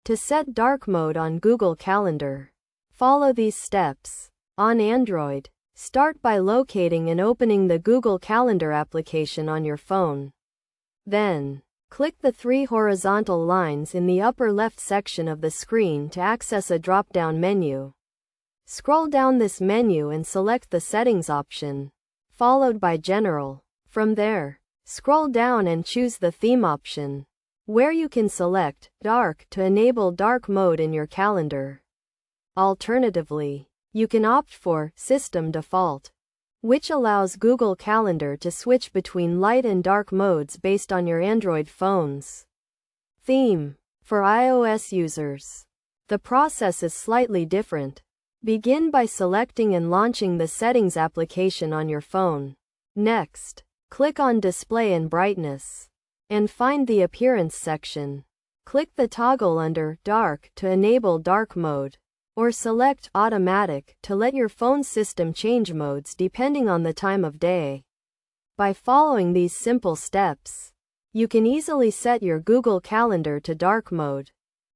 To set dark mode on Google Calendar, follow these steps. On Android, start by locating and opening the Google Calendar application on your phone. Then, click the three horizontal lines in the upper left section of the screen to access a drop-down menu. Scroll down this menu and select the Settings option, followed by General. From there, scroll down and choose the Theme option, where you can select Dark to enable dark mode in your calendar. Alternatively, you can opt for System Default, which allows Google Calendar to switch between light and dark modes based on your Android phone's theme. For iOS users, the process is slightly different. Begin by selecting and launching the Settings application on your phone. Next, click on Display and Brightness, and find the Appearance section. Click the toggle under Dark to enable dark mode, or select Automatic to let your phone system change modes depending on the time of day. By following these simple steps, you can easily set your Google Calendar to dark mode.